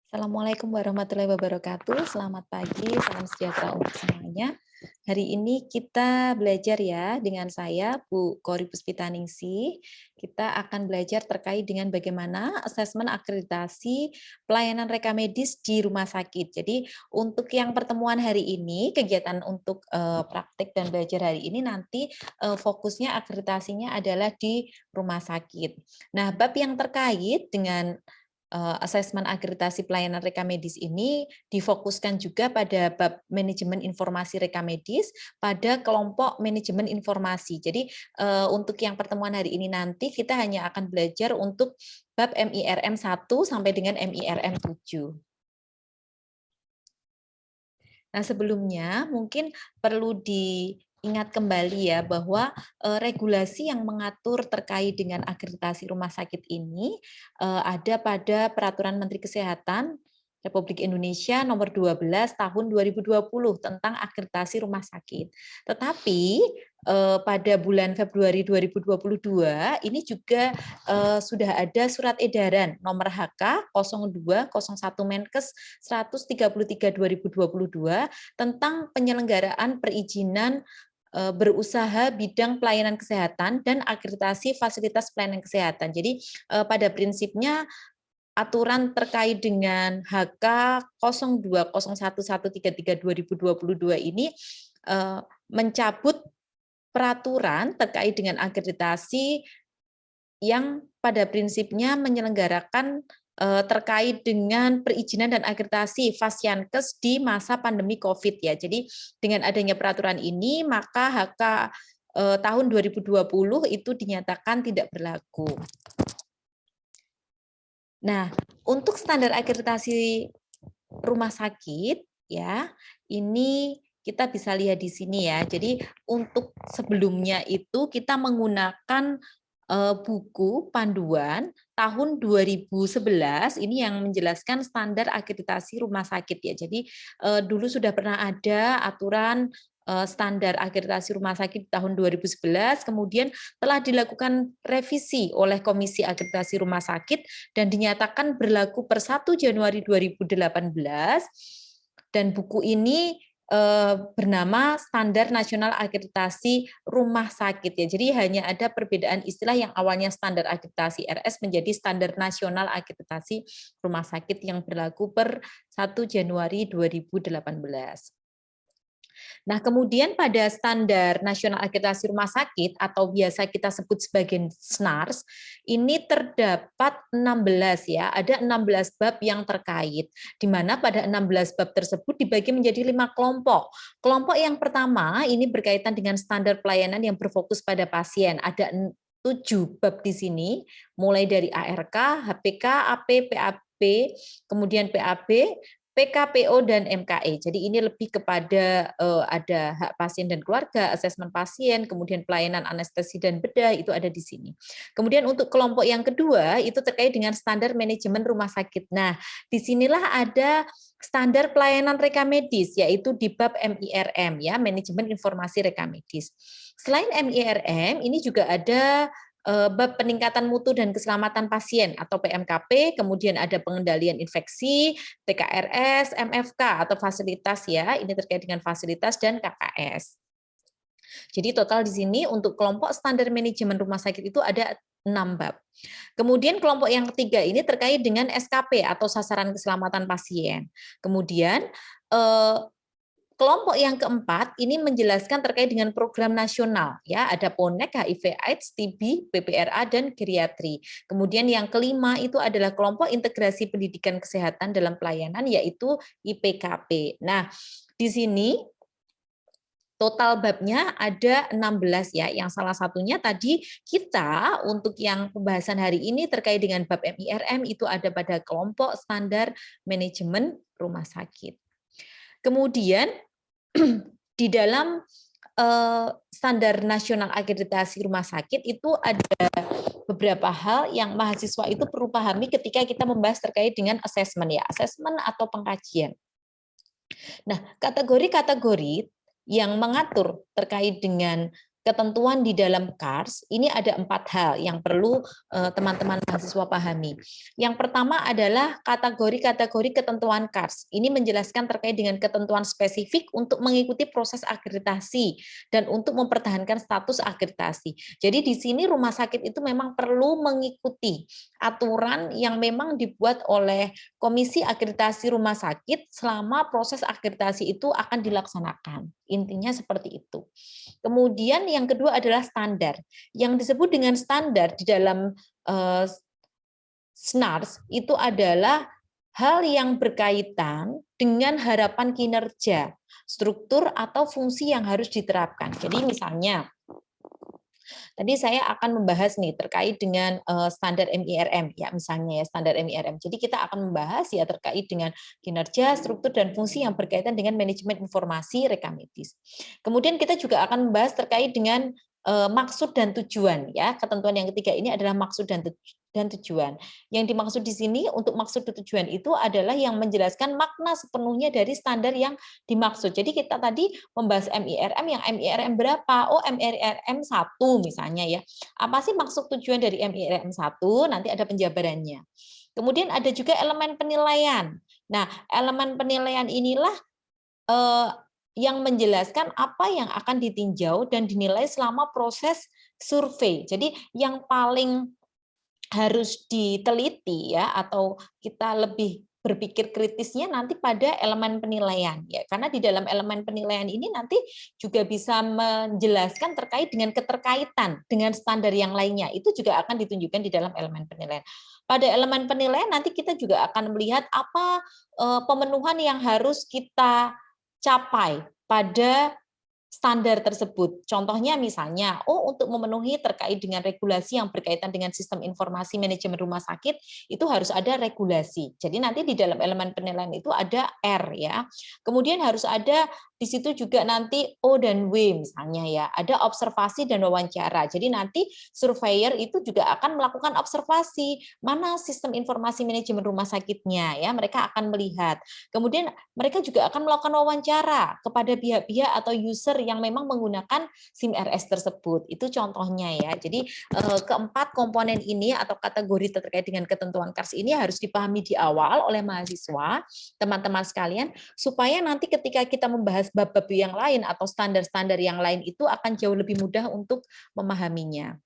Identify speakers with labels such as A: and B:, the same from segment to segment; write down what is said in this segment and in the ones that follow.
A: Assalamualaikum warahmatullahi wabarakatuh. Selamat pagi, salam sejahtera untuk semuanya. Hari ini kita belajar ya dengan saya, Bu Kori Puspitaningsih. Kita akan belajar terkait dengan bagaimana asesmen akreditasi pelayanan reka medis di rumah sakit. Jadi untuk yang pertemuan hari ini, kegiatan untuk praktik dan belajar hari ini nanti fokusnya akreditasinya adalah di rumah sakit. Nah, bab yang terkait dengan asesmen akreditasi pelayanan reka medis ini difokuskan juga pada bab manajemen informasi reka medis pada kelompok manajemen informasi. Jadi untuk yang pertemuan hari ini nanti kita hanya akan belajar untuk bab MIRM 1 sampai dengan MIRM 7. Nah, sebelumnya mungkin perlu diingat kembali ya bahwa regulasi yang mengatur terkait dengan akreditasi rumah sakit ini ada pada Peraturan Menteri Kesehatan Republik Indonesia nomor 12 tahun 2020 tentang akreditasi rumah sakit. Tetapi pada bulan Februari 2022 ini juga sudah ada surat edaran nomor HK 0201 Menkes 133 2022 tentang penyelenggaraan perizinan berusaha bidang pelayanan kesehatan dan akreditasi fasilitas pelayanan kesehatan. Jadi pada prinsipnya aturan terkait dengan HK 02011333 2022 ini mencabut peraturan terkait dengan akreditasi yang pada prinsipnya menyelenggarakan terkait dengan perizinan dan akreditasi Fasyankes di masa pandemi COVID ya. Jadi dengan adanya peraturan ini maka HK tahun 2020 itu dinyatakan tidak berlaku. Nah, untuk standar akreditasi rumah sakit ya, ini kita bisa lihat di sini ya. Jadi untuk sebelumnya itu kita menggunakan buku panduan tahun 2011 ini yang menjelaskan standar akreditasi rumah sakit ya. Jadi dulu sudah pernah ada aturan standar akreditasi rumah sakit tahun 2011, kemudian telah dilakukan revisi oleh Komisi Akreditasi Rumah Sakit dan dinyatakan berlaku per 1 Januari 2018, dan buku ini bernama Standar Nasional Akreditasi Rumah Sakit ya. Jadi hanya ada perbedaan istilah yang awalnya standar akreditasi RS menjadi Standar Nasional Akreditasi Rumah Sakit yang berlaku per 1 Januari 2018. Nah, kemudian pada Standar Nasional Akreditasi Rumah Sakit atau biasa kita sebut sebagai SNARS, ini terdapat 16 ya, ada 16 bab yang terkait, di mana pada 16 bab tersebut dibagi menjadi 5 kelompok. Kelompok yang pertama ini berkaitan dengan standar pelayanan yang berfokus pada pasien. Ada 7 bab di sini, mulai dari ARK, HPK, AP, PAP, kemudian PAB, PKPO dan MKE. Jadi ini lebih kepada ada hak pasien dan keluarga, asesmen pasien, kemudian pelayanan anestesi dan bedah itu ada di sini. Kemudian untuk kelompok yang kedua itu terkait dengan standar manajemen rumah sakit. Nah, disinilah ada standar pelayanan reka medis yaitu di bab MIRM ya, manajemen informasi reka medis. Selain MIRM ini juga ada bab peningkatan mutu dan keselamatan pasien atau PMKP, kemudian ada pengendalian infeksi, TKRS, MFK atau fasilitas ya, ini terkait dengan fasilitas dan KKS. Jadi total di sini untuk kelompok standar manajemen rumah sakit itu ada 6 bab. Kemudian kelompok yang ketiga ini terkait dengan SKP atau sasaran keselamatan pasien. Kemudian kelompok yang keempat ini menjelaskan terkait dengan program nasional ya, ada PONEK, HIV/AIDS, TB, PPRA dan geriatri. Kemudian yang kelima itu adalah kelompok integrasi pendidikan kesehatan dalam pelayanan yaitu IPKP. Nah, di sini total babnya ada 16 ya, yang salah satunya tadi kita untuk yang pembahasan hari ini terkait dengan bab MIRM itu ada pada kelompok standar manajemen rumah sakit. Kemudian di dalam standar nasional akreditasi rumah sakit itu ada beberapa hal yang mahasiswa itu perlu pahami ketika kita membahas terkait dengan asesmen ya, asesmen atau pengkajian. Nah, kategori-kategori yang mengatur terkait dengan ketentuan di dalam KARS ini ada 4 hal yang perlu teman-teman mahasiswa pahami. Yang pertama adalah kategori-kategori ketentuan KARS. Ini menjelaskan terkait dengan ketentuan spesifik untuk mengikuti proses akreditasi dan untuk mempertahankan status akreditasi. Jadi di sini rumah sakit itu memang perlu mengikuti aturan yang memang dibuat oleh Komisi Akreditasi Rumah Sakit selama proses akreditasi itu akan dilaksanakan. Intinya seperti itu. Kemudian yang kedua adalah standar. Yang disebut dengan standar di dalam SNARS itu adalah hal yang berkaitan dengan harapan kinerja, struktur atau fungsi yang harus diterapkan. Jadi misalnya, tadi saya akan membahas nih terkait dengan standar MIRM ya, misalnya ya standar MIRM. Jadi kita akan membahas ya terkait dengan kinerja, struktur dan fungsi yang berkaitan dengan manajemen informasi rekam medis. Kemudian kita juga akan membahas terkait dengan maksud dan tujuan ya. Ketentuan yang ketiga ini adalah maksud dan tujuan. Yang dimaksud di sini untuk maksud dan tujuan itu adalah yang menjelaskan makna sepenuhnya dari standar yang dimaksud. Jadi kita tadi membahas MIRM, yang MIRM berapa? Oh, MIRM 1 misalnya ya. Apa sih maksud tujuan dari MIRM 1? Nanti ada penjabarannya. Kemudian ada juga elemen penilaian. Nah, elemen penilaian inilah yang menjelaskan apa yang akan ditinjau dan dinilai selama proses survei. Jadi yang paling harus diteliti ya, atau kita lebih berpikir kritisnya nanti pada elemen penilaian ya, karena di dalam elemen penilaian ini nanti juga bisa menjelaskan terkait dengan keterkaitan dengan standar yang lainnya, itu juga akan ditunjukkan di dalam elemen penilaian. Pada elemen penilaian nanti kita juga akan melihat apa pemenuhan yang harus kita capai pada standar tersebut. Contohnya misalnya, untuk memenuhi terkait dengan regulasi yang berkaitan dengan sistem informasi manajemen rumah sakit, itu harus ada regulasi. Jadi nanti di dalam elemen penilaian itu ada R ya. Kemudian harus ada di situ juga nanti O dan W misalnya ya. Ada observasi dan wawancara. Jadi nanti surveyor itu juga akan melakukan observasi mana sistem informasi manajemen rumah sakitnya ya. Mereka akan melihat. Kemudian mereka juga akan melakukan wawancara kepada pihak-pihak atau user yang memang menggunakan SIM RS tersebut. Itu contohnya ya. Jadi keempat komponen ini atau kategori terkait dengan ketentuan KARS ini harus dipahami di awal oleh mahasiswa, teman-teman sekalian, supaya nanti ketika kita membahas bab-bab yang lain atau standar-standar yang lain itu akan jauh lebih mudah untuk memahaminya.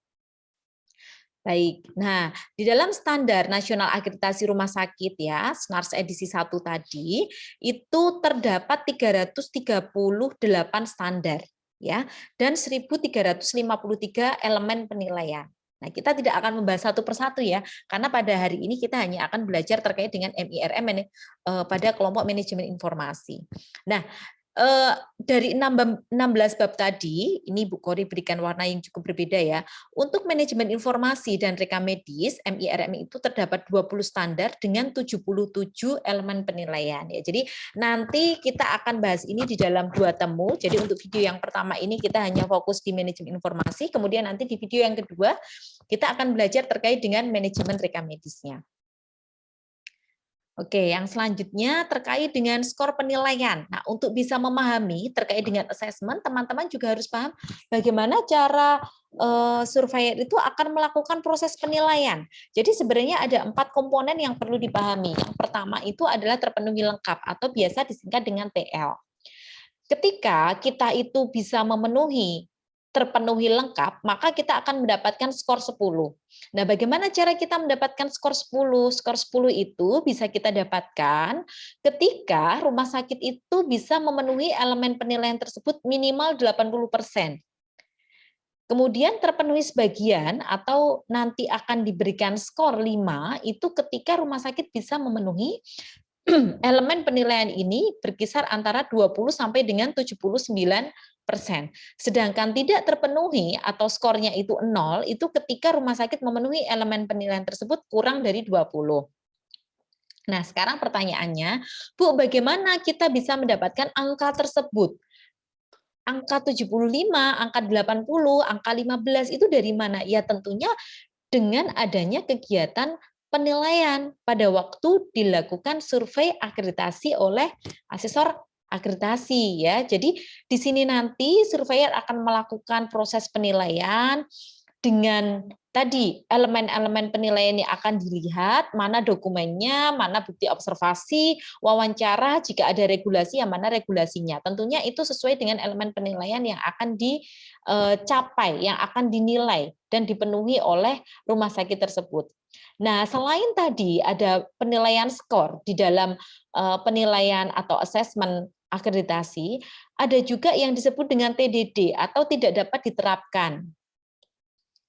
A: Baik, nah di dalam standar nasional akreditasi rumah sakit ya, SNARS edisi 1 tadi, itu terdapat 338 standar ya, dan 1.353 elemen penilaian. Nah, kita tidak akan membahas satu persatu ya, karena pada hari ini kita hanya akan belajar terkait dengan MIRM pada kelompok manajemen informasi. Nah, dari 16 bab tadi, ini Bu Kori berikan warna yang cukup berbeda ya. Untuk manajemen informasi dan rekam medis, MIRM itu terdapat 20 standar dengan 77 elemen penilaian ya. Jadi nanti kita akan bahas ini di dalam 2 temu. Jadi untuk video yang pertama ini kita hanya fokus di manajemen informasi, kemudian nanti di video yang kedua kita akan belajar terkait dengan manajemen rekam medisnya. Oke, yang selanjutnya terkait dengan skor penilaian. Nah, untuk bisa memahami terkait dengan assessment, teman-teman juga harus paham bagaimana cara surveyor itu akan melakukan proses penilaian. Jadi sebenarnya ada 4 komponen yang perlu dipahami. Yang pertama itu adalah terpenuhi lengkap atau biasa disingkat dengan TL. Ketika kita itu bisa terpenuhi lengkap, maka kita akan mendapatkan skor 10. Nah, bagaimana cara kita mendapatkan skor 10? Skor 10 itu bisa kita dapatkan ketika rumah sakit itu bisa memenuhi elemen penilaian tersebut minimal 80%. Kemudian terpenuhi sebagian atau nanti akan diberikan skor 5 itu ketika rumah sakit bisa memenuhi elemen penilaian ini berkisar antara 20 sampai dengan 79%. Sedangkan tidak terpenuhi atau skornya itu 0, itu ketika rumah sakit memenuhi elemen penilaian tersebut kurang dari 20. Nah, sekarang pertanyaannya, Bu, bagaimana kita bisa mendapatkan angka tersebut? Angka 75, angka 80, angka 15 itu dari mana? Ya tentunya dengan adanya kegiatan penilaian pada waktu dilakukan survei akreditasi oleh asesor akreditasi ya. Jadi di sini nanti surveyor akan melakukan proses penilaian dengan tadi elemen-elemen penilaian yang akan dilihat, mana dokumennya, mana bukti observasi, wawancara, jika ada regulasi, yang mana regulasinya. Tentunya itu sesuai dengan elemen penilaian yang akan dicapai, yang akan dinilai dan dipenuhi oleh rumah sakit tersebut. Nah, selain tadi ada penilaian skor di dalam penilaian atau asesmen akreditasi, ada juga yang disebut dengan TDD atau tidak dapat diterapkan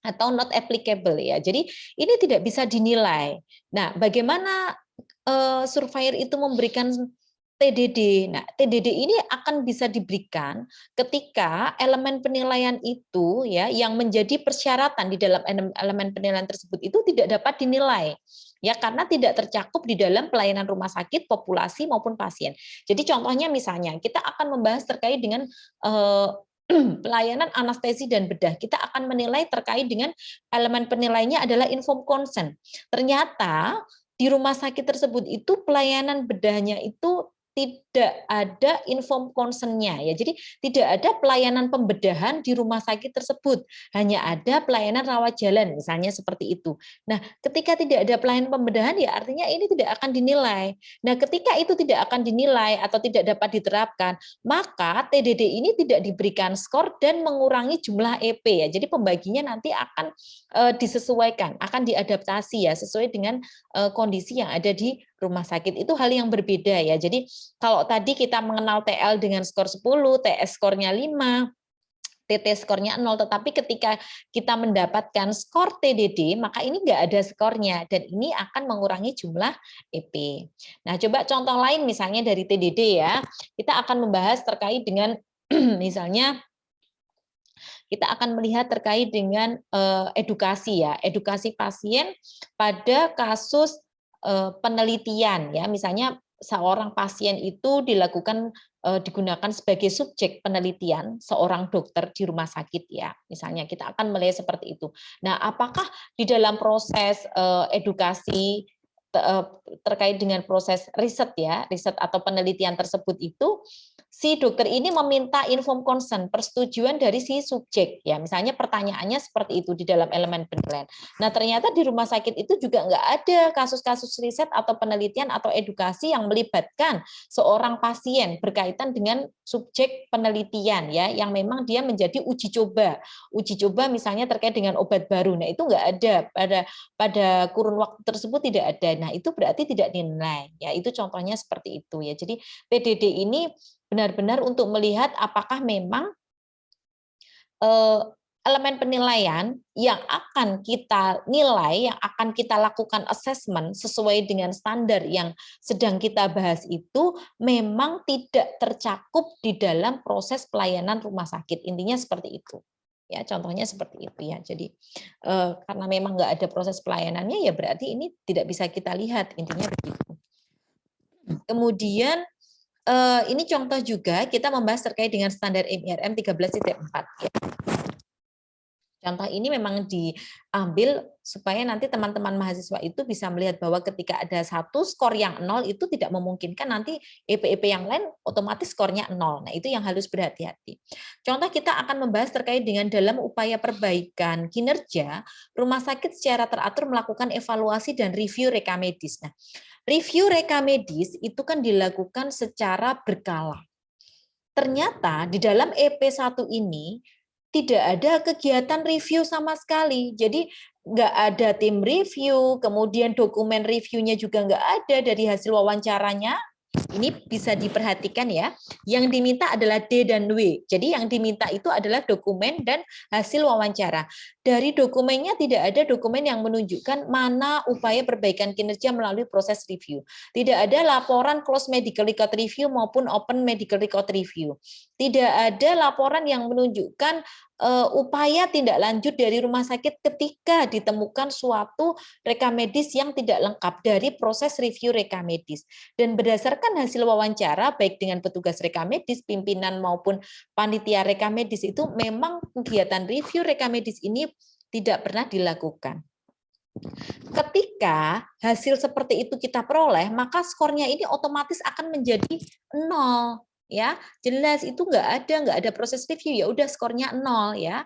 A: atau not applicable ya. Jadi ini tidak bisa dinilai. Nah, bagaimana surveyor itu memberikan TDD? Nah, TDD ini akan bisa diberikan ketika elemen penilaian itu ya yang menjadi persyaratan di dalam elemen penilaian tersebut itu tidak dapat dinilai. Ya, karena tidak tercakup di dalam pelayanan rumah sakit, populasi maupun pasien. Jadi contohnya misalnya kita akan membahas terkait dengan pelayanan anestesi dan bedah. Kita akan menilai terkait dengan elemen penilainya adalah informed consent. Ternyata di rumah sakit tersebut itu pelayanan bedahnya itu tidak ada informed consent-nya ya. Jadi tidak ada pelayanan pembedahan di rumah sakit tersebut. Hanya ada pelayanan rawat jalan misalnya seperti itu. Nah, ketika tidak ada pelayanan pembedahan ya artinya ini tidak akan dinilai. Nah, ketika itu tidak akan dinilai atau tidak dapat diterapkan, maka TDD ini tidak diberikan skor dan mengurangi jumlah EP ya. Jadi pembaginya nanti akan disesuaikan, akan diadaptasi ya sesuai dengan kondisi yang ada di rumah sakit. Itu hal yang berbeda ya. Jadi kalau tadi kita mengenal TL dengan skor 10, TS skornya 5, TT skornya 0, tetapi ketika kita mendapatkan skor TDD, maka ini nggak ada skornya, dan ini akan mengurangi jumlah EP. Nah, coba contoh lain misalnya dari TDD ya, kita akan membahas terkait dengan misalnya kita akan melihat terkait dengan edukasi ya, edukasi pasien pada kasus penelitian ya, misalnya seorang pasien itu dilakukan digunakan sebagai subjek penelitian seorang dokter di rumah sakit ya, misalnya kita akan melihat seperti itu. Nah, apakah di dalam proses edukasi terkait dengan proses riset ya, riset atau penelitian tersebut itu si dokter ini meminta informed consent, persetujuan dari si subjek ya, misalnya pertanyaannya seperti itu di dalam elemen penilaian. Nah, ternyata di rumah sakit itu juga nggak ada kasus-kasus riset atau penelitian atau edukasi yang melibatkan seorang pasien berkaitan dengan subjek penelitian ya, yang memang dia menjadi uji coba misalnya terkait dengan obat baru. Nah, itu nggak ada pada kurun waktu tersebut, tidak ada. Nah, itu berarti tidak dinilai ya, itu contohnya seperti itu ya. Jadi TDD ini benar-benar untuk melihat apakah memang elemen penilaian yang akan kita nilai, yang akan kita lakukan assessment sesuai dengan standar yang sedang kita bahas itu memang tidak tercakup di dalam proses pelayanan rumah sakit. Intinya seperti itu. Ya, contohnya seperti itu ya. Jadi karena memang nggak ada proses pelayanannya ya berarti ini tidak bisa kita lihat. Intinya begitu. Kemudian ini contoh juga kita membahas terkait dengan standar MIRM 13.4. Contoh ini memang diambil supaya nanti teman-teman mahasiswa itu bisa melihat bahwa ketika ada satu skor yang 0 itu tidak memungkinkan nanti EP-EP yang lain otomatis skornya 0. Nah, itu yang harus berhati-hati. Contoh kita akan membahas terkait dengan dalam upaya perbaikan kinerja, rumah sakit secara teratur melakukan evaluasi dan review rekam medis. Nah, review rekam medis itu kan dilakukan secara berkala. Ternyata di dalam EP1 ini tidak ada kegiatan review sama sekali. Jadi nggak ada tim review, kemudian dokumen reviewnya juga nggak ada dari hasil wawancaranya. Ini bisa diperhatikan ya. Yang diminta adalah D dan W. Jadi yang diminta itu adalah dokumen dan hasil wawancara. Dari dokumennya tidak ada dokumen yang menunjukkan mana upaya perbaikan kinerja melalui proses review. Tidak ada laporan close medical record review maupun open medical record review. Tidak ada laporan yang menunjukkan upaya tindak lanjut dari rumah sakit ketika ditemukan suatu rekam medis yang tidak lengkap dari proses review rekam medis. Dan berdasarkan hasil wawancara, baik dengan petugas rekam medis, pimpinan maupun panitia rekam medis itu memang kegiatan review rekam medis ini tidak pernah dilakukan. Ketika hasil seperti itu kita peroleh, maka skornya ini otomatis akan menjadi 0. ya. Jelas itu nggak ada proses review, ya udah skornya 0 ya.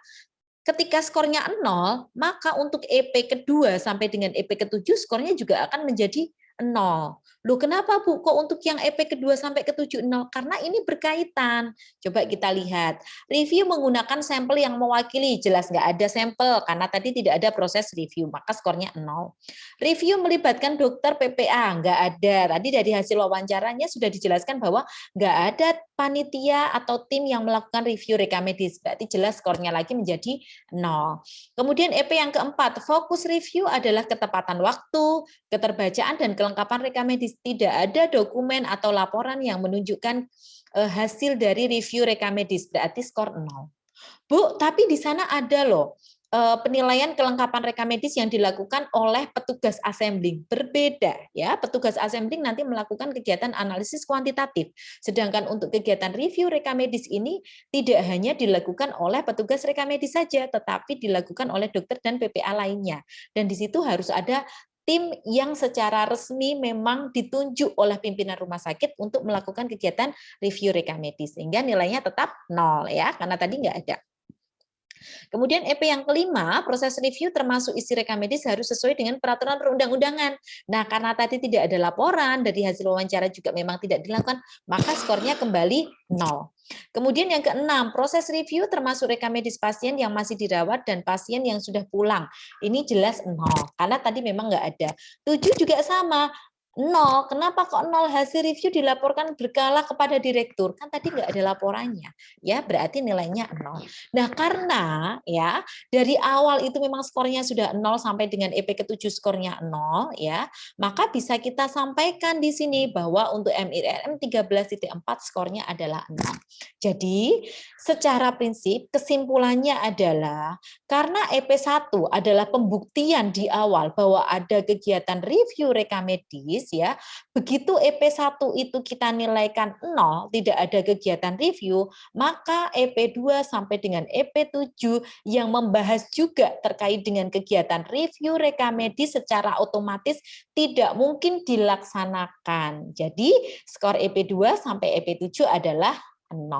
A: Ketika skornya 0, maka untuk EP kedua sampai dengan EP ketujuh skornya juga akan menjadi 0. Loh kenapa Bu? Kok untuk yang EP kedua sampai ketujuh 0? Karena ini berkaitan. Coba kita lihat. Review menggunakan sampel yang mewakili. Jelas nggak ada sampel karena tadi tidak ada proses review, maka skornya 0. Review melibatkan dokter PPA. Nggak ada. Tadi dari hasil wawancaranya sudah dijelaskan bahwa nggak ada panitia atau tim yang melakukan review rekam medis. Berarti jelas skornya lagi menjadi 0. Kemudian EP yang keempat, fokus review adalah ketepatan waktu, keterbacaan, dan kelengkapan rekam medis. Tidak ada dokumen atau laporan yang menunjukkan hasil dari review rekam medis. Berarti skor 0. Bu, tapi di sana ada loh penilaian kelengkapan rekam medis yang dilakukan oleh petugas assembling. Berbeda ya, petugas assembling nanti melakukan kegiatan analisis kuantitatif. Sedangkan untuk kegiatan review rekam medis ini tidak hanya dilakukan oleh petugas rekam medis saja, tetapi dilakukan oleh dokter dan PPA lainnya. Dan di situ harus ada tim yang secara resmi memang ditunjuk oleh pimpinan rumah sakit untuk melakukan kegiatan review rekam medis. Sehingga nilainya tetap 0 ya, karena tadi nggak ada. Kemudian EP yang kelima, proses review termasuk isi rekam medis harus sesuai dengan peraturan perundang-undangan. Nah, karena tadi tidak ada laporan, dari hasil wawancara juga memang tidak dilakukan, maka skornya kembali 0. Kemudian yang keenam, proses review termasuk rekam medis pasien yang masih dirawat dan pasien yang sudah pulang. Ini jelas 0, karena tadi memang nggak ada. 7 juga sama, 0. Kenapa kok 0? Hasil review dilaporkan berkala kepada direktur. Kan tadi nggak ada laporannya. Ya, berarti nilainya 0. Nah, karena ya dari awal itu memang skornya sudah 0 sampai dengan EP ke-7 skornya 0 ya, maka bisa kita sampaikan di sini bahwa untuk MIRM 13.4 skornya adalah 0. Jadi, secara prinsip kesimpulannya adalah karena EP1 adalah pembuktian di awal bahwa ada kegiatan review rekam medis ya, begitu EP1 itu kita nilaikan 0, tidak ada kegiatan review, maka EP2 sampai dengan EP7 yang membahas juga terkait dengan kegiatan review rekam medis secara otomatis tidak mungkin dilaksanakan. Jadi skor EP2 sampai EP7 adalah 0.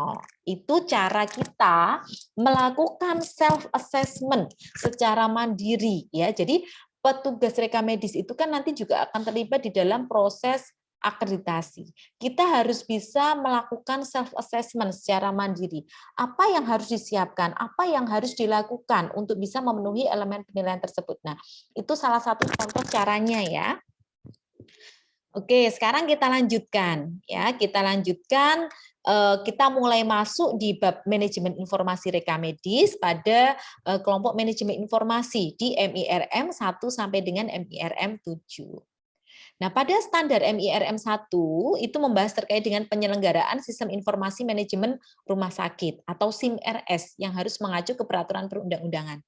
A: Itu cara kita melakukan self assessment secara mandiri ya. Jadi petugas rekam medis itu kan nanti juga akan terlibat di dalam proses akreditasi. Kita harus bisa melakukan self assessment secara mandiri. Apa yang harus disiapkan, apa yang harus dilakukan untuk bisa memenuhi elemen penilaian tersebut. Nah, itu salah satu contoh caranya ya. Oke, sekarang kita lanjutkan ya. Kita lanjutkan kita mulai masuk di bab manajemen informasi rekam medis pada kelompok manajemen informasi di MIRM 1 sampai dengan MIRM 7. Nah, pada standar MIRM 1 itu membahas terkait dengan penyelenggaraan sistem informasi manajemen rumah sakit atau SIM-RS yang harus mengacu ke peraturan perundang-undangan.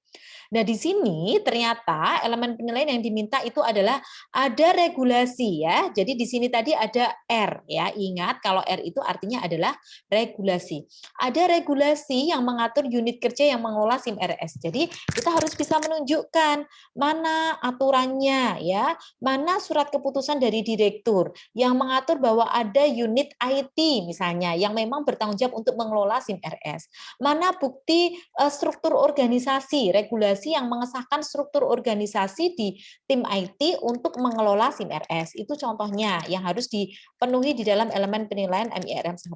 A: Nah, di sini ternyata elemen penilaian yang diminta itu adalah ada regulasi ya. Jadi di sini tadi ada R ya. Ingat kalau R itu artinya adalah regulasi. Ada regulasi yang mengatur unit kerja yang mengelola SIM-RS. Jadi kita harus bisa menunjukkan mana aturannya ya, mana surat keputusan dari direktur yang mengatur bahwa ada unit IT misalnya yang memang bertanggung jawab untuk mengelola SIM-RS. Mana bukti struktur organisasi, regulasi yang mengesahkan struktur organisasi di tim IT untuk mengelola SIM-RS. Itu contohnya yang harus dipenuhi di dalam elemen penilaian MIRM 1.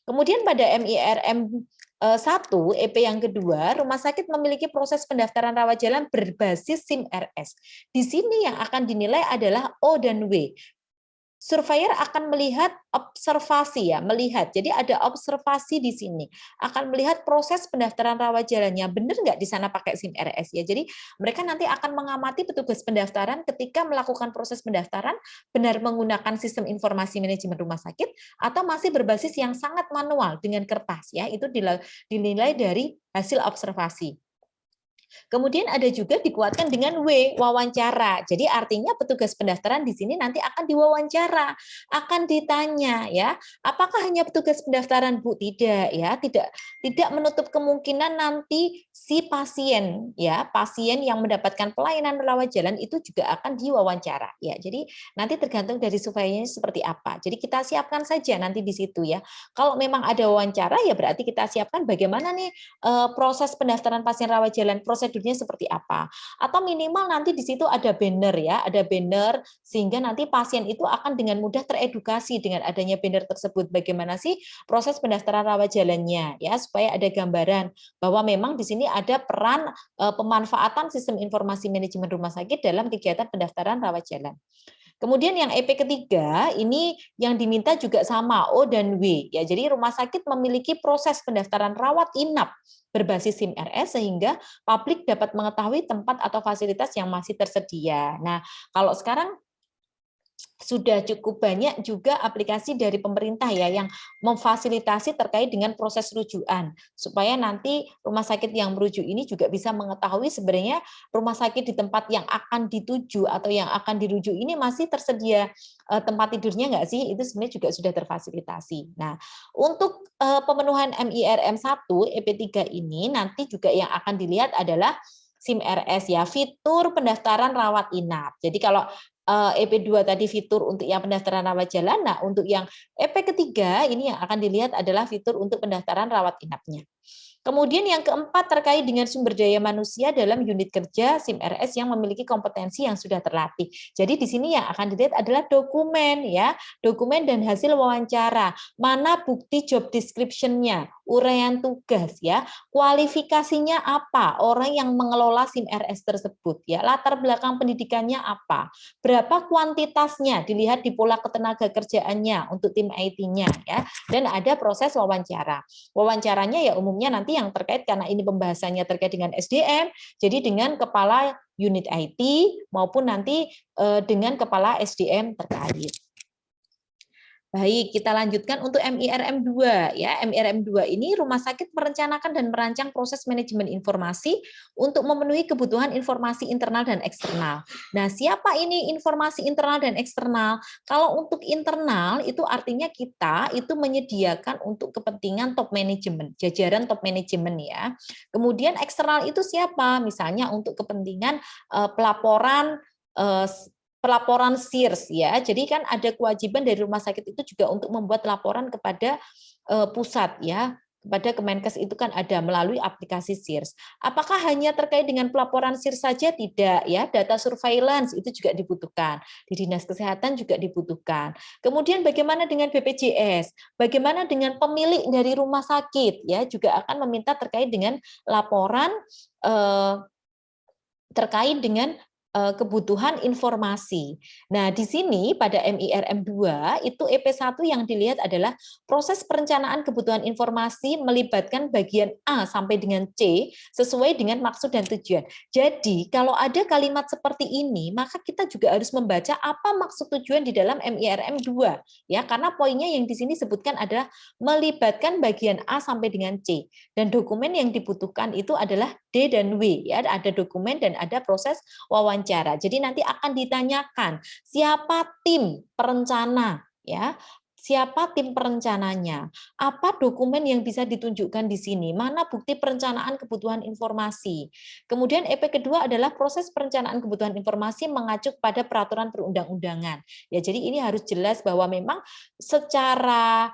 A: Kemudian pada MIRM 1, EP yang kedua, rumah sakit memiliki proses pendaftaran rawat jalan berbasis SIM-RS. Di sini yang akan dinilai adalah O dan W. Surveyor akan melihat observasi ya, melihat. Jadi ada observasi di sini. Akan melihat proses pendaftaran rawat jalannya. Benar nggak di sana pakai SIM-RS ya. Jadi mereka nanti akan mengamati petugas pendaftaran ketika melakukan proses pendaftaran benar menggunakan sistem informasi manajemen rumah sakit atau masih berbasis yang sangat manual dengan kertas ya. Itu dinilai dari hasil observasi. Kemudian ada juga dikuatkan dengan W, wawancara. Jadi artinya petugas pendaftaran di sini nanti akan diwawancara, akan ditanya ya, apakah hanya petugas pendaftaran Bu? Tidak ya, tidak menutup kemungkinan nanti si pasien ya, pasien yang mendapatkan pelayanan rawat jalan itu juga akan diwawancara ya. Jadi nanti tergantung dari surveinya seperti apa. Jadi kita siapkan saja nanti di situ ya. Kalau memang ada wawancara ya berarti kita siapkan bagaimana nih proses pendaftaran pasien rawat jalan, prosedurnya seperti apa. Atau minimal nanti di situ ada banner ya, ada banner sehingga nanti pasien itu akan dengan mudah teredukasi dengan adanya banner tersebut. Bagaimana sih proses pendaftaran rawat jalannya ya, supaya ada gambaran bahwa memang di sini ada peran pemanfaatan sistem informasi manajemen rumah sakit dalam kegiatan pendaftaran rawat jalan. Kemudian yang EP ketiga ini yang diminta juga sama O dan W ya. Jadi rumah sakit memiliki proses pendaftaran rawat inap berbasis SIM RS sehingga publik dapat mengetahui tempat atau fasilitas yang masih tersedia. Nah, kalau sekarang sudah cukup banyak juga aplikasi dari pemerintah ya yang memfasilitasi terkait dengan proses rujukan supaya nanti rumah sakit yang merujuk ini juga bisa mengetahui sebenarnya rumah sakit di tempat yang akan dituju atau yang akan dirujuk ini masih tersedia tempat tidurnya nggak sih, itu sebenarnya juga sudah terfasilitasi. Nah, untuk pemenuhan MIRM 1 EP3 ini nanti juga yang akan dilihat adalah SIM RS ya, fitur pendaftaran rawat inap. Jadi kalau EP2 tadi fitur untuk yang pendaftaran rawat jalan, nah untuk yang EP ketiga ini yang akan dilihat adalah fitur untuk pendaftaran rawat inapnya. Kemudian yang keempat terkait dengan sumber daya manusia dalam unit kerja SIM RS yang memiliki kompetensi yang sudah terlatih. Jadi di sini yang akan dilihat adalah dokumen ya, dokumen dan hasil wawancara. Mana bukti job description-nya, uraian tugas ya, kualifikasinya apa, orang yang mengelola SIM RS tersebut ya, latar belakang pendidikannya apa, berapa kuantitasnya dilihat di pola ketenaga kerjaannya untuk tim IT-nya ya, dan ada proses wawancara. Wawancaranya ya umumnya nanti yang terkait karena ini pembahasannya terkait dengan SDM, jadi dengan kepala unit IT maupun nanti dengan kepala SDM terkait. Baik, kita lanjutkan untuk MIRM 2 ya. MIRM 2 ini rumah sakit merencanakan dan merancang proses manajemen informasi untuk memenuhi kebutuhan informasi internal dan eksternal. Nah, siapa ini informasi internal dan eksternal? Kalau untuk internal itu artinya kita itu menyediakan untuk kepentingan top manajemen, jajaran top manajemen ya. Kemudian eksternal itu siapa? Misalnya untuk kepentingan pelaporan SIRS ya. Jadi kan ada kewajiban dari rumah sakit itu juga untuk membuat laporan kepada pusat ya. Kepada Kemenkes itu kan ada melalui aplikasi SIRS. Apakah hanya terkait dengan pelaporan SIRS saja? Tidak ya, data surveillance itu juga dibutuhkan. Di Dinas Kesehatan juga dibutuhkan. Kemudian bagaimana dengan BPJS? Bagaimana dengan pemilik dari rumah sakit ya, juga akan meminta terkait dengan laporan terkait dengan kebutuhan informasi. Nah, di sini pada MIRM 2 itu EP1 yang dilihat adalah proses perencanaan kebutuhan informasi melibatkan bagian A sampai dengan C sesuai dengan maksud dan tujuan. Jadi, kalau ada kalimat seperti ini, maka kita juga harus membaca apa maksud tujuan di dalam MIRM 2 ya, karena poinnya yang di sini disebutkan adalah melibatkan bagian A sampai dengan C dan dokumen yang dibutuhkan itu adalah D dan W ya, ada dokumen dan ada proses wawancara. Jadi nanti akan ditanyakan siapa tim perencana ya, siapa tim perencananya, apa dokumen yang bisa ditunjukkan di sini, mana bukti perencanaan kebutuhan informasi. Kemudian EP kedua adalah proses perencanaan kebutuhan informasi mengacu pada peraturan perundang-undangan. Ya, jadi ini harus jelas bahwa memang secara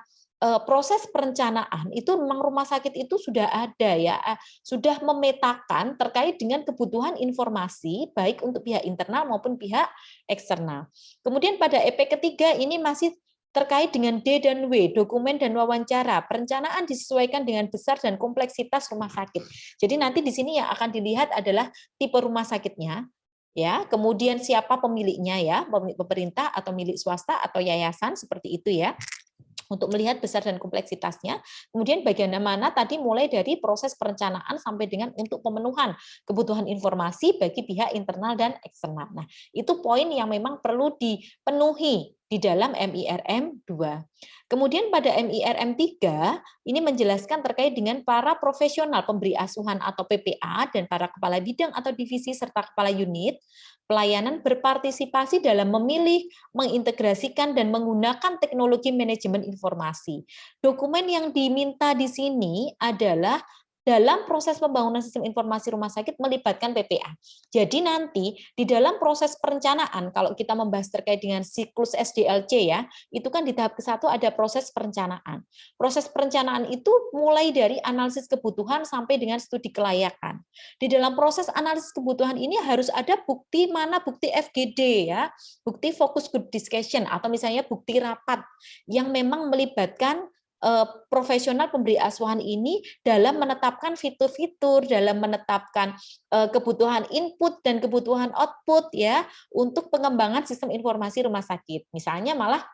A: proses perencanaan itu memang rumah sakit itu sudah ada ya, sudah memetakan terkait dengan kebutuhan informasi baik untuk pihak internal maupun pihak eksternal. Kemudian pada EP ketiga ini masih terkait dengan D dan W, dokumen dan wawancara. Perencanaan disesuaikan dengan besar dan kompleksitas rumah sakit. Jadi nanti di sini yang akan dilihat adalah tipe rumah sakitnya, ya, kemudian siapa pemiliknya ya, pemerintah atau milik swasta atau yayasan seperti itu ya, untuk melihat besar dan kompleksitasnya. Kemudian bagaimana tadi mulai dari proses perencanaan sampai dengan untuk pemenuhan kebutuhan informasi bagi pihak internal dan eksternal. Nah, itu poin yang memang perlu dipenuhi di dalam MIRM 2. Kemudian pada MIRM 3 ini menjelaskan terkait dengan para profesional pemberi asuhan atau PPA dan para kepala bidang atau divisi serta kepala unit pelayanan berpartisipasi dalam memilih, mengintegrasikan dan menggunakan teknologi manajemen informasi. Dokumen yang diminta di sini adalah dalam proses pembangunan sistem informasi rumah sakit melibatkan PPA. Jadi nanti di dalam proses perencanaan, kalau kita membahas terkait dengan siklus SDLC ya, itu kan di tahap ke-1 ada proses perencanaan. Proses perencanaan itu mulai dari analisis kebutuhan sampai dengan studi kelayakan. Di dalam proses analisis kebutuhan ini harus ada bukti mana bukti FGD ya, bukti focus group discussion atau misalnya bukti rapat yang memang melibatkan profesional pemberi asuhan ini dalam menetapkan fitur-fitur, dalam menetapkan kebutuhan input dan kebutuhan output ya untuk pengembangan sistem informasi rumah sakit. Misalnya malah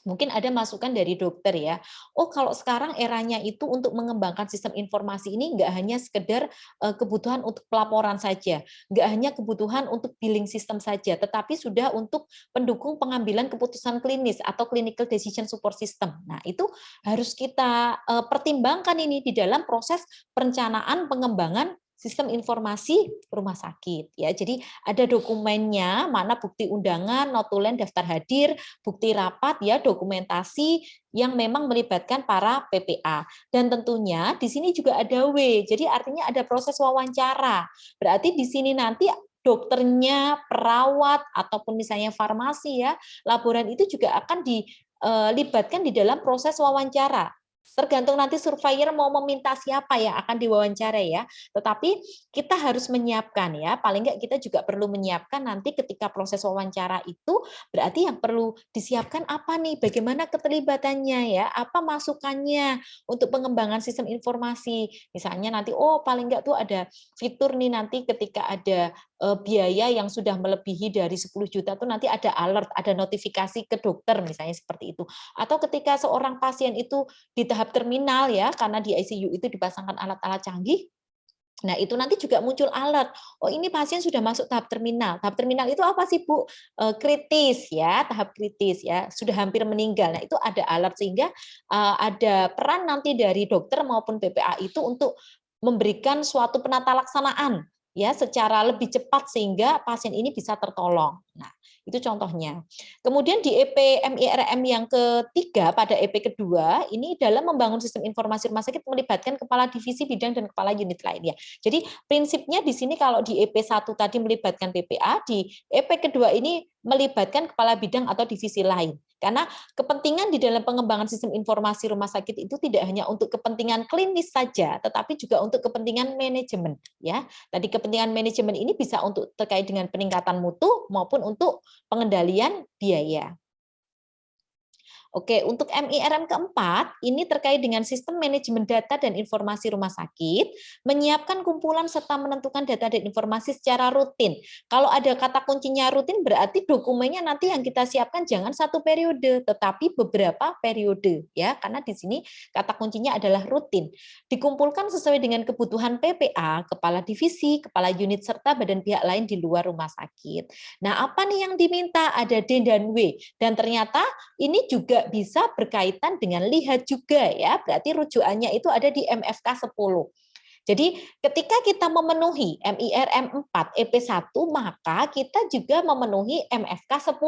A: mungkin ada masukan dari dokter ya. Oh, kalau sekarang eranya itu untuk mengembangkan sistem informasi ini nggak hanya sekedar kebutuhan untuk pelaporan saja, nggak hanya kebutuhan untuk billing system saja, tetapi sudah untuk pendukung pengambilan keputusan klinis atau clinical decision support system. Nah, itu harus kita pertimbangkan ini di dalam proses perencanaan pengembangan sistem informasi rumah sakit ya. Jadi ada dokumennya, mana bukti undangan, notulen daftar hadir, bukti rapat ya, dokumentasi yang memang melibatkan para PPA. Dan tentunya di sini juga ada W. Jadi artinya ada proses wawancara. Berarti di sini nanti dokternya, perawat ataupun misalnya farmasi ya, laboran itu juga akan dilibatkan di dalam proses wawancara. Tergantung nanti surveyor mau meminta siapa yang akan diwawancara ya. Tetapi kita harus menyiapkan ya, paling nggak kita juga perlu menyiapkan nanti ketika proses wawancara itu berarti yang perlu disiapkan apa nih, bagaimana keterlibatannya ya, apa masukannya untuk pengembangan sistem informasi. Misalnya nanti oh paling nggak tuh ada fitur nih nanti ketika ada biaya yang sudah melebihi dari 10 juta tuh nanti ada alert, ada notifikasi ke dokter misalnya seperti itu. Atau ketika seorang pasien itu di tahap terminal ya, karena di ICU itu dipasangkan alat-alat canggih, nah, itu nanti juga muncul alert. Oh, ini pasien sudah masuk tahap terminal. Tahap terminal itu apa sih, Bu? Kritis ya, tahap kritis ya, sudah hampir meninggal. Nah, itu ada alert sehingga ada peran nanti dari dokter maupun BPA itu untuk memberikan suatu penata laksanaan ya secara lebih cepat sehingga pasien ini bisa tertolong. Nah, itu contohnya. Kemudian di EP MIRM yang ketiga pada EP kedua ini dalam membangun sistem informasi rumah sakit melibatkan kepala divisi bidang dan kepala unit lainnya. Jadi prinsipnya di sini kalau di EP 1 tadi melibatkan PPA, di EP kedua ini melibatkan kepala bidang atau divisi lain. Karena kepentingan di dalam pengembangan sistem informasi rumah sakit itu tidak hanya untuk kepentingan klinis saja, tetapi juga untuk kepentingan manajemen. Ya, tadi kepentingan manajemen ini bisa untuk terkait dengan peningkatan mutu maupun untuk pengendalian biaya. Oke, untuk MIRM keempat, ini terkait dengan sistem manajemen data dan informasi rumah sakit, menyiapkan kumpulan serta menentukan data dan informasi secara rutin. Kalau ada kata kuncinya rutin, berarti dokumennya nanti yang kita siapkan jangan satu periode, tetapi beberapa periode, ya, karena di sini kata kuncinya adalah rutin. Dikumpulkan sesuai dengan kebutuhan PPA, kepala divisi, kepala unit, serta badan pihak lain di luar rumah sakit. Nah, apa nih yang diminta? Ada D dan W. Dan ternyata ini juga bisa berkaitan dengan lihat juga ya, berarti rujukannya itu ada di MFK 10. Jadi ketika kita memenuhi MIRM 4 EP1 maka kita juga memenuhi MFK 10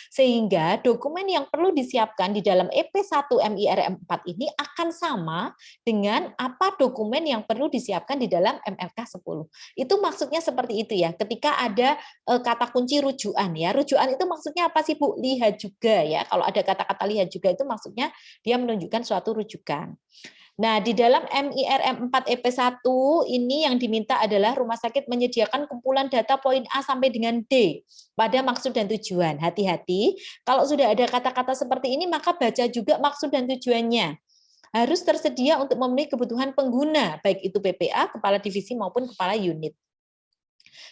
A: sehingga dokumen yang perlu disiapkan di dalam EP1 MIRM 4 ini akan sama dengan apa dokumen yang perlu disiapkan di dalam MFK 10. Itu maksudnya seperti itu ya. Ketika ada kata kunci rujukan ya. Rujukan itu maksudnya apa sih Bu? Lihat juga ya. Kalau ada kata-kata lihat juga itu maksudnya dia menunjukkan suatu rujukan. Nah, di dalam MIRM 4 EP1 ini yang diminta adalah rumah sakit menyediakan kumpulan data poin A sampai dengan D pada maksud dan tujuan. Hati-hati, kalau sudah ada kata-kata seperti ini maka baca juga maksud dan tujuannya. Harus tersedia untuk memenuhi kebutuhan pengguna, baik itu PPA, kepala divisi maupun kepala unit.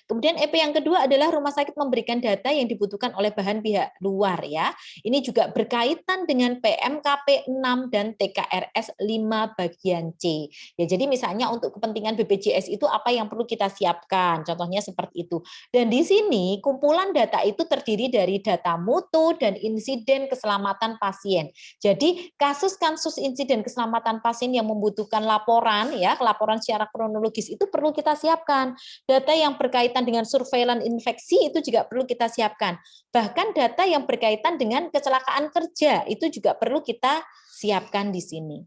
A: Kemudian EP yang kedua adalah rumah sakit memberikan data yang dibutuhkan oleh bahan pihak luar ya. Ini juga berkaitan dengan PMKP 6 dan TKRS 5 bagian C. Ya, jadi misalnya untuk kepentingan BPJS itu apa yang perlu kita siapkan, contohnya seperti itu. Dan di sini kumpulan data itu terdiri dari data mutu dan insiden keselamatan pasien. Jadi kasus-kasus insiden keselamatan pasien yang membutuhkan laporan ya, laporan secara kronologis itu perlu kita siapkan. Data yang berkaitan dengan surveillance infeksi itu juga perlu kita siapkan. Bahkan data yang berkaitan dengan kecelakaan kerja itu juga perlu kita siapkan di sini.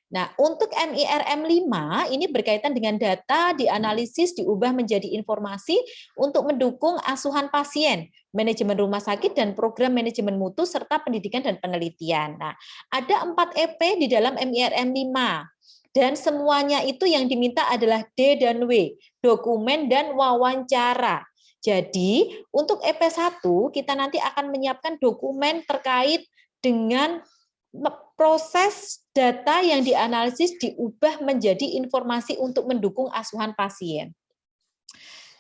A: Nah, untuk MIRM 5 ini berkaitan dengan data dianalisis diubah menjadi informasi untuk mendukung asuhan pasien, manajemen rumah sakit dan program manajemen mutu serta pendidikan dan penelitian. Nah, ada 4 EP di dalam MIRM 5. Dan semuanya itu yang diminta adalah D dan W, dokumen dan wawancara. Jadi, untuk EP1 kita nanti akan menyiapkan dokumen terkait dengan proses data yang dianalisis diubah menjadi informasi untuk mendukung asuhan pasien.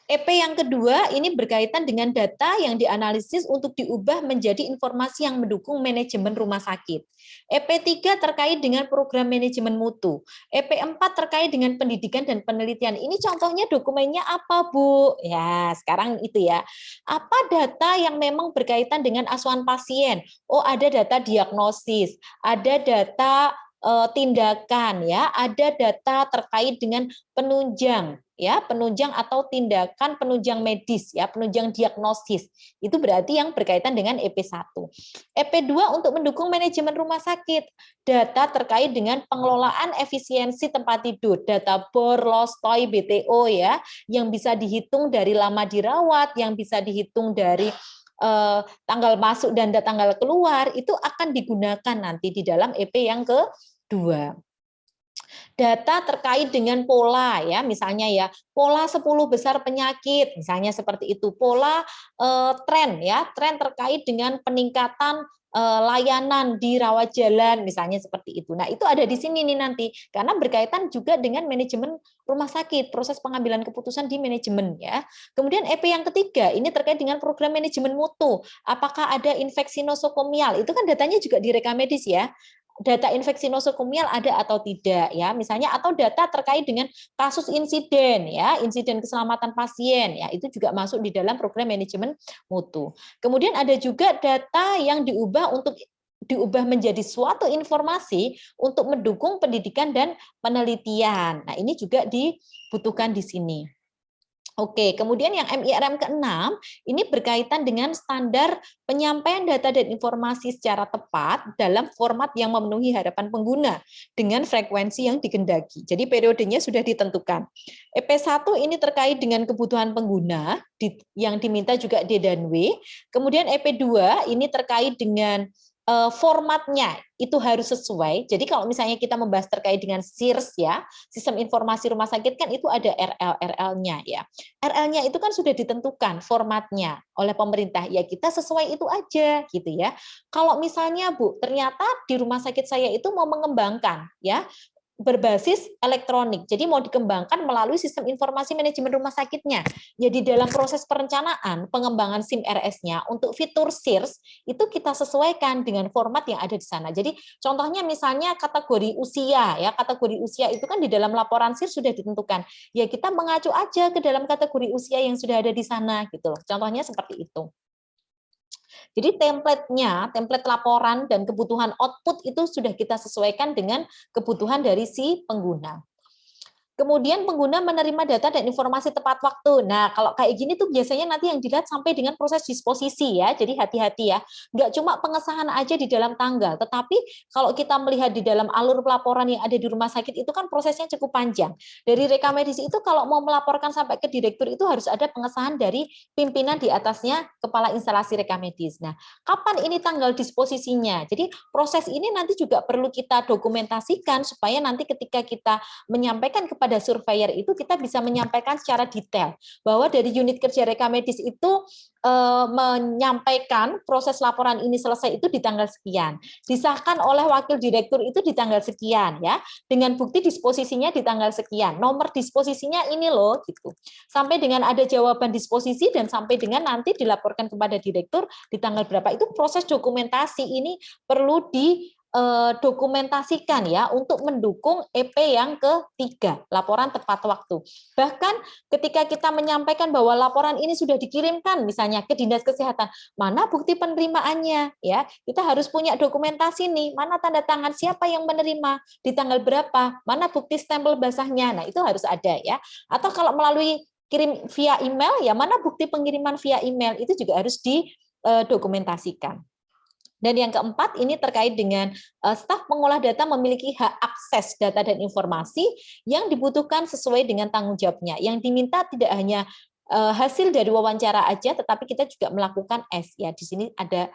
A: EP yang kedua ini berkaitan dengan data yang dianalisis untuk diubah menjadi informasi yang mendukung manajemen rumah sakit. EP3 terkait dengan program manajemen mutu. EP4 terkait dengan pendidikan dan penelitian. Ini contohnya dokumennya apa, Bu? Ya, sekarang itu ya. Apa data yang memang berkaitan dengan asuhan pasien? Oh, ada data diagnosis, ada data tindakan ya, ada data terkait dengan penunjang ya, penunjang atau tindakan penunjang medis ya, penunjang diagnosis. Itu berarti yang berkaitan dengan EP1. EP2 untuk mendukung manajemen rumah sakit, data terkait dengan pengelolaan efisiensi tempat tidur, data BOR, LOSTOI, BTO ya, yang bisa dihitung dari lama dirawat, yang bisa dihitung dari tanggal masuk dan tanggal keluar, itu akan digunakan nanti di dalam EP yang kedua. Data terkait dengan pola ya, misalnya ya, pola 10 besar penyakit, misalnya seperti itu. Pola tren ya, tren terkait dengan peningkatan layanan di rawat jalan misalnya seperti itu. Nah, itu ada di sini nih nanti karena berkaitan juga dengan manajemen rumah sakit, proses pengambilan keputusan di manajemen ya. Kemudian EP yang ketiga ini terkait dengan program manajemen mutu. Apakah ada infeksi nosokomial? Itu kan datanya juga di rekam medis ya. Data infeksi nosokomial ada atau tidak ya, misalnya atau data terkait dengan kasus insiden ya, insiden keselamatan pasien ya, itu juga masuk di dalam program manajemen mutu. Kemudian ada juga data yang diubah menjadi suatu informasi untuk mendukung pendidikan dan penelitian. Nah, ini juga dibutuhkan di sini. Oke, kemudian yang MIRM ke-6 ini berkaitan dengan standar penyampaian data dan informasi secara tepat dalam format yang memenuhi harapan pengguna dengan frekuensi yang dikehendaki. Jadi periodenya sudah ditentukan. EP1 ini terkait dengan kebutuhan pengguna yang diminta juga D dan W. Kemudian EP2 ini terkait dengan formatnya itu harus sesuai. Jadi kalau misalnya kita membahas terkait dengan SIRS ya, sistem informasi rumah sakit kan itu ada RL-nya ya. RL-nya itu kan sudah ditentukan formatnya oleh pemerintah. Ya kita sesuai itu aja gitu ya. Kalau misalnya Bu, ternyata di rumah sakit saya itu mau mengembangkan ya berbasis elektronik. Jadi mau dikembangkan melalui sistem informasi manajemen rumah sakitnya. Jadi dalam proses perencanaan pengembangan SIM RS-nya untuk fitur SIRS itu kita sesuaikan dengan format yang ada di sana. Jadi contohnya misalnya kategori usia ya, kategori usia itu kan di dalam laporan SIRS sudah ditentukan. Ya kita mengacu aja ke dalam kategori usia yang sudah ada di sana gitu loh. Contohnya seperti itu. Jadi template laporan dan kebutuhan output itu sudah kita sesuaikan dengan kebutuhan dari si pengguna. Kemudian pengguna menerima data dan informasi tepat waktu. Nah, kalau kayak gini tuh biasanya nanti yang dilihat sampai dengan proses disposisi ya. Jadi hati-hati ya. Nggak cuma pengesahan aja di dalam tanggal, tetapi kalau kita melihat di dalam alur pelaporan yang ada di rumah sakit itu kan prosesnya cukup panjang. Dari rekam medis itu kalau mau melaporkan sampai ke direktur itu harus ada pengesahan dari pimpinan di atasnya kepala instalasi rekam medis. Nah, kapan ini tanggal disposisinya? Jadi proses ini nanti juga perlu kita dokumentasikan supaya nanti ketika kita menyampaikan kepada kepada surveyor itu kita bisa menyampaikan secara detail bahwa dari unit kerja rekamedis itu menyampaikan proses laporan ini selesai itu di tanggal sekian, disahkan oleh wakil direktur itu di tanggal sekian ya, dengan bukti disposisinya di tanggal sekian, nomor disposisinya ini loh gitu. Sampai dengan ada jawaban disposisi dan sampai dengan nanti dilaporkan kepada direktur di tanggal berapa, itu proses dokumentasi ini perlu dokumentasikan ya untuk mendukung EP yang ketiga, laporan tepat waktu. Bahkan ketika kita menyampaikan bahwa laporan ini sudah dikirimkan misalnya ke Dinas Kesehatan, mana bukti penerimaannya ya? Kita harus punya dokumentasi nih, mana tanda tangan siapa yang menerima, di tanggal berapa, mana bukti stempel basahnya. Nah, itu harus ada ya. Atau kalau melalui kirim via email ya, mana bukti pengiriman via email, itu juga harus didokumentasikan. Dan yang keempat ini terkait dengan staf pengolah data memiliki hak akses data dan informasi yang dibutuhkan sesuai dengan tanggung jawabnya. Yang diminta tidak hanya hasil dari wawancara aja, tetapi kita juga melakukan ya. Di sini ada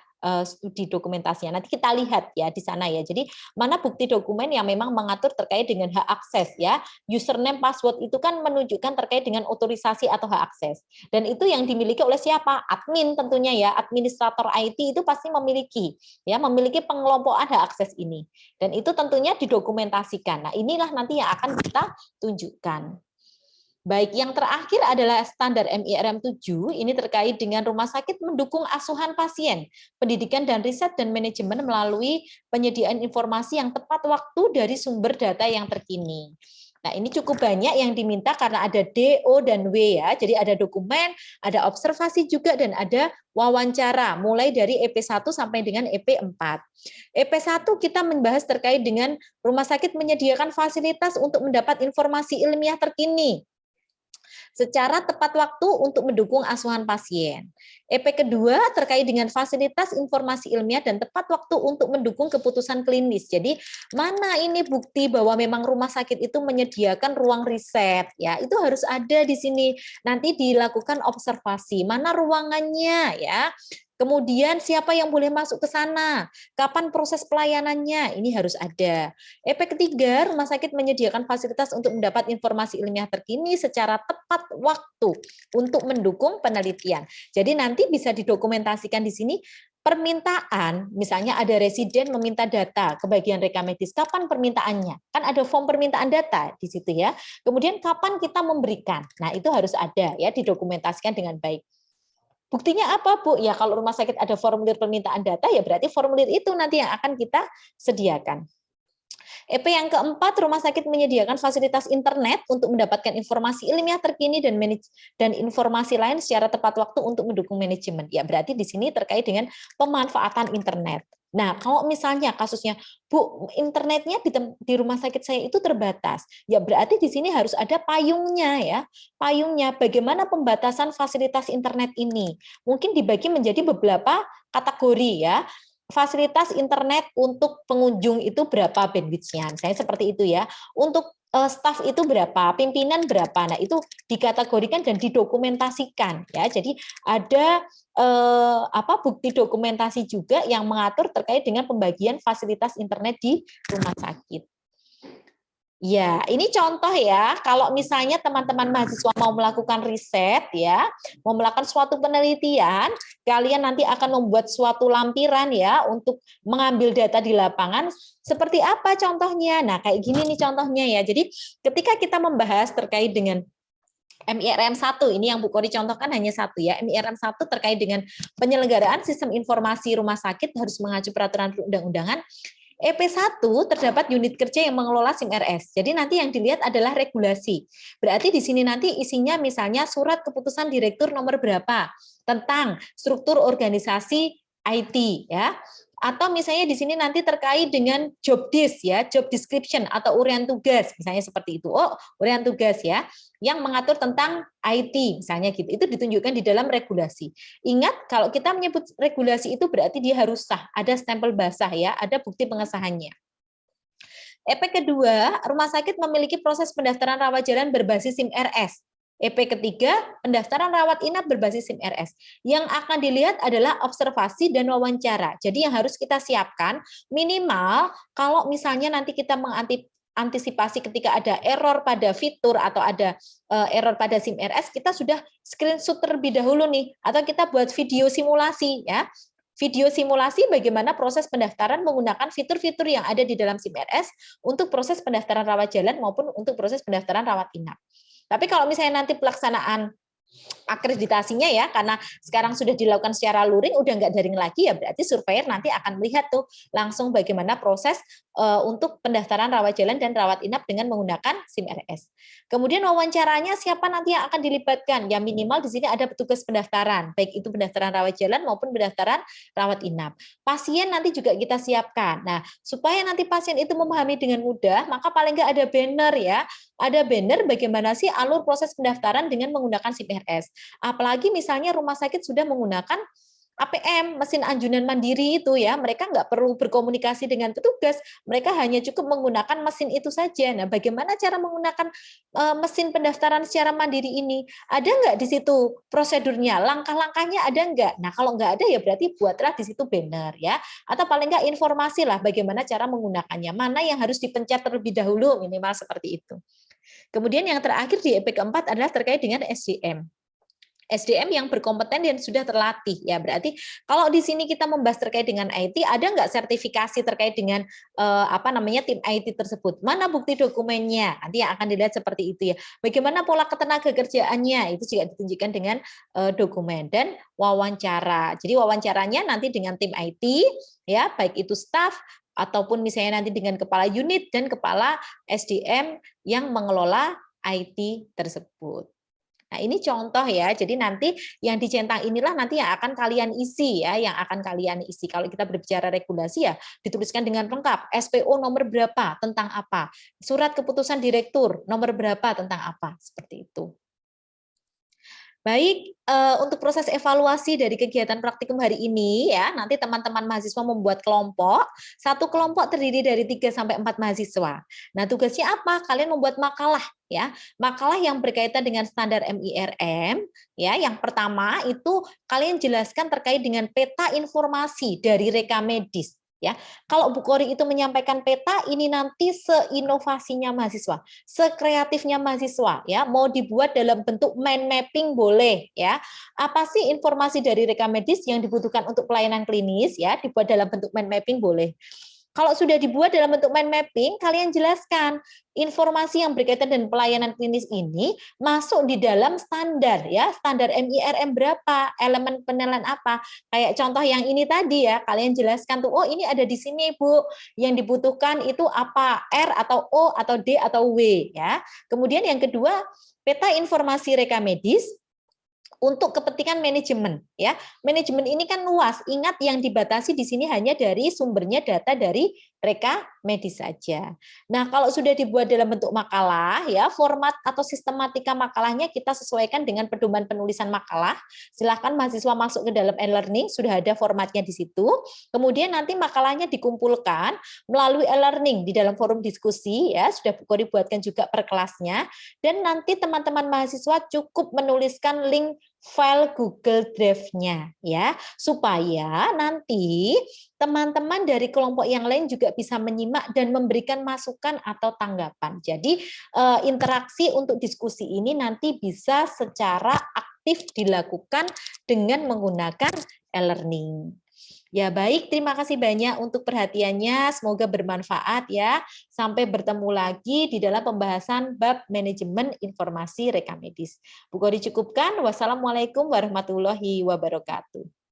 A: studi dokumentasinya. Nanti kita lihat ya di sana ya. Jadi mana bukti dokumen yang memang mengatur terkait dengan hak akses ya. Username, password itu kan menunjukkan terkait dengan otorisasi atau hak akses. Dan itu yang dimiliki oleh siapa? Admin tentunya ya. Administrator IT itu pasti memiliki pengelompokan hak akses ini. Dan itu tentunya didokumentasikan. Nah, inilah nanti yang akan kita tunjukkan. Baik, yang terakhir adalah standar MIRM 7, ini terkait dengan rumah sakit mendukung asuhan pasien, pendidikan dan riset dan manajemen melalui penyediaan informasi yang tepat waktu dari sumber data yang terkini. Nah, ini cukup banyak yang diminta karena ada D, O, dan W ya. Jadi ada dokumen, ada observasi juga, dan ada wawancara, mulai dari EP1 sampai dengan EP4. EP1 kita membahas terkait dengan rumah sakit menyediakan fasilitas untuk mendapat informasi ilmiah terkini secara tepat waktu untuk mendukung asuhan pasien. EP kedua terkait dengan fasilitas informasi ilmiah dan tepat waktu untuk mendukung keputusan klinis. Jadi mana ini bukti bahwa memang rumah sakit itu menyediakan ruang riset ya, itu harus ada di sini. Nanti dilakukan observasi, mana ruangannya ya. Kemudian siapa yang boleh masuk ke sana? Kapan proses pelayanannya? Ini harus ada. EP ketiga, rumah sakit menyediakan fasilitas untuk mendapat informasi ilmiah terkini secara tepat waktu untuk mendukung penelitian. Jadi nanti bisa didokumentasikan di sini permintaan, misalnya ada residen meminta data ke bagian rekamedis, kapan permintaannya? Kan ada form permintaan data di situ ya. Kemudian kapan kita memberikan? Nah, itu harus ada ya, didokumentasikan dengan baik. Buktinya apa, Bu? Ya kalau rumah sakit ada formulir permintaan data, ya berarti formulir itu nanti yang akan kita sediakan. EP yang keempat, rumah sakit menyediakan fasilitas internet untuk mendapatkan informasi ilmiah terkini dan informasi lain secara tepat waktu untuk mendukung manajemen. Ya berarti di sini terkait dengan pemanfaatan internet. Nah, kalau misalnya kasusnya, Bu, internetnya di rumah sakit saya itu terbatas, ya berarti di sini harus ada payungnya ya. Payungnya, bagaimana pembatasan fasilitas internet ini? Mungkin dibagi menjadi beberapa kategori ya. Fasilitas internet untuk pengunjung itu berapa bandwidth-nya? Misalnya seperti itu ya. Untuk staf itu berapa, pimpinan berapa. Nah, itu dikategorikan dan didokumentasikan ya. Jadi ada bukti dokumentasi juga yang mengatur terkait dengan pembagian fasilitas internet di rumah sakit. Ya, ini contoh ya, kalau misalnya teman-teman mahasiswa mau melakukan riset ya, mau melakukan suatu penelitian, kalian nanti akan membuat suatu lampiran ya untuk mengambil data di lapangan, seperti apa contohnya? Nah, kayak gini nih contohnya ya. Jadi, ketika kita membahas terkait dengan MIRM 1, ini yang Bu Kori contohkan hanya satu ya. MIRM 1 terkait dengan penyelenggaraan sistem informasi rumah sakit harus mengacu peraturan perundang-undangan. EP1 terdapat unit kerja yang mengelola SIM-RS. Jadi nanti yang dilihat adalah regulasi. Berarti di sini nanti isinya misalnya surat keputusan direktur nomor berapa tentang struktur organisasi IT ya. Atau misalnya di sini nanti terkait dengan job desk ya, job description atau urian tugas, misalnya seperti itu. Oh, urian tugas ya, yang mengatur tentang IT misalnya gitu. Itu ditunjukkan di dalam regulasi. Ingat kalau kita menyebut regulasi itu berarti dia harus sah, ada stempel basah ya, ada bukti pengesahannya. EP kedua, rumah sakit memiliki proses pendaftaran rawat jalan berbasis SIM-RS. EP ketiga, pendaftaran rawat inap berbasis SIM-RS. Yang akan dilihat adalah observasi dan wawancara. Jadi yang harus kita siapkan minimal kalau misalnya nanti kita antisipasi ketika ada error pada fitur atau ada error pada SIM RS, kita sudah screenshot terlebih dahulu nih, atau kita buat video simulasi ya. Video simulasi bagaimana proses pendaftaran menggunakan fitur-fitur yang ada di dalam SIM RS untuk proses pendaftaran rawat jalan maupun untuk proses pendaftaran rawat inap. Tapi kalau misalnya nanti pelaksanaan akreditasinya ya, karena sekarang sudah dilakukan secara luring, udah nggak daring lagi, ya berarti surveyor nanti akan melihat tuh langsung bagaimana proses untuk pendaftaran rawat jalan dan rawat inap dengan menggunakan SIM RS. Kemudian wawancaranya siapa nanti yang akan dilibatkan? Ya minimal di sini ada petugas pendaftaran, baik itu pendaftaran rawat jalan maupun pendaftaran rawat inap. Pasien nanti juga kita siapkan. Nah, supaya nanti pasien itu memahami dengan mudah, maka paling nggak ada banner ya, ada banner bagaimana sih alur proses pendaftaran dengan menggunakan SIM RS. Apalagi misalnya rumah sakit sudah menggunakan APM, mesin anjunan mandiri itu ya, mereka nggak perlu berkomunikasi dengan petugas, mereka hanya cukup menggunakan mesin itu saja. Nah, bagaimana cara menggunakan mesin pendaftaran secara mandiri ini? Ada nggak di situ prosedurnya, langkah-langkahnya ada nggak? Nah, kalau nggak ada ya berarti buatlah di situ banner ya, atau paling nggak informasi lah bagaimana cara menggunakannya, mana yang harus dipencet terlebih dahulu, minimal seperti itu. Kemudian yang terakhir di EP keempat adalah terkait dengan SDM. SDM yang berkompeten dan sudah terlatih ya, berarti kalau di sini kita membahas terkait dengan IT, ada nggak sertifikasi terkait dengan tim IT tersebut, mana bukti dokumennya, nanti yang akan dilihat seperti itu ya, bagaimana pola ketenaga kerjaannya, itu juga ditunjukkan dengan dokumen dan wawancara. Jadi wawancaranya nanti dengan tim IT ya, baik itu staf ataupun misalnya nanti dengan kepala unit dan kepala SDM yang mengelola IT tersebut. Nah, ini contoh ya. Jadi nanti yang dicentang inilah nanti yang akan kalian isi ya, yang akan kalian isi. Kalau kita berbicara regulasi ya, dituliskan dengan lengkap. SPO nomor berapa tentang apa? Surat keputusan direktur nomor berapa tentang apa? Seperti itu. Baik, untuk proses evaluasi dari kegiatan praktikum hari ini ya, nanti teman-teman mahasiswa membuat kelompok, satu kelompok terdiri dari 3 sampai 4 mahasiswa. Nah, tugasnya apa? Kalian membuat makalah ya. Makalah yang berkaitan dengan standar MIRM ya. Yang pertama itu kalian jelaskan terkait dengan peta informasi dari rekam medis. Ya, kalau Bu Kori itu menyampaikan peta, ini nanti seinovasinya mahasiswa, sekreatifnya mahasiswa, ya, mau dibuat dalam bentuk mind mapping boleh, ya. Apa sih informasi dari rekam medis yang dibutuhkan untuk pelayanan klinis, ya, dibuat dalam bentuk mind mapping boleh. Kalau sudah dibuat dalam bentuk mind mapping, kalian jelaskan informasi yang berkaitan dengan pelayanan klinis ini masuk di dalam standar ya, standar MIRM berapa, elemen penilaian apa. Kayak contoh yang ini tadi ya, kalian jelaskan tuh, oh ini ada di sini Bu, yang dibutuhkan itu apa, R atau O atau D atau W ya. Kemudian yang kedua, peta informasi rekam medis untuk kepentingan manajemen ya. Manajemen ini kan luas. Ingat yang dibatasi di sini hanya dari sumbernya data dari rekam medis saja. Nah, kalau sudah dibuat dalam bentuk makalah ya, format atau sistematika makalahnya kita sesuaikan dengan pedoman penulisan makalah. Silakan mahasiswa masuk ke dalam e-learning, sudah ada formatnya di situ. Kemudian nanti makalahnya dikumpulkan melalui e-learning di dalam forum diskusi ya, sudah Bu Kori buatkan juga per kelasnya, dan nanti teman-teman mahasiswa cukup menuliskan link file Google Drive-nya ya, supaya nanti teman-teman dari kelompok yang lain juga bisa menyimak dan memberikan masukan atau tanggapan. Jadi interaksi untuk diskusi ini nanti bisa secara aktif dilakukan dengan menggunakan e-learning. Ya baik, terima kasih banyak untuk perhatiannya. Semoga bermanfaat ya. Sampai bertemu lagi di dalam pembahasan bab manajemen informasi rekam medis. Bu Kori cukupkan. Wassalamualaikum warahmatullahi wabarakatuh.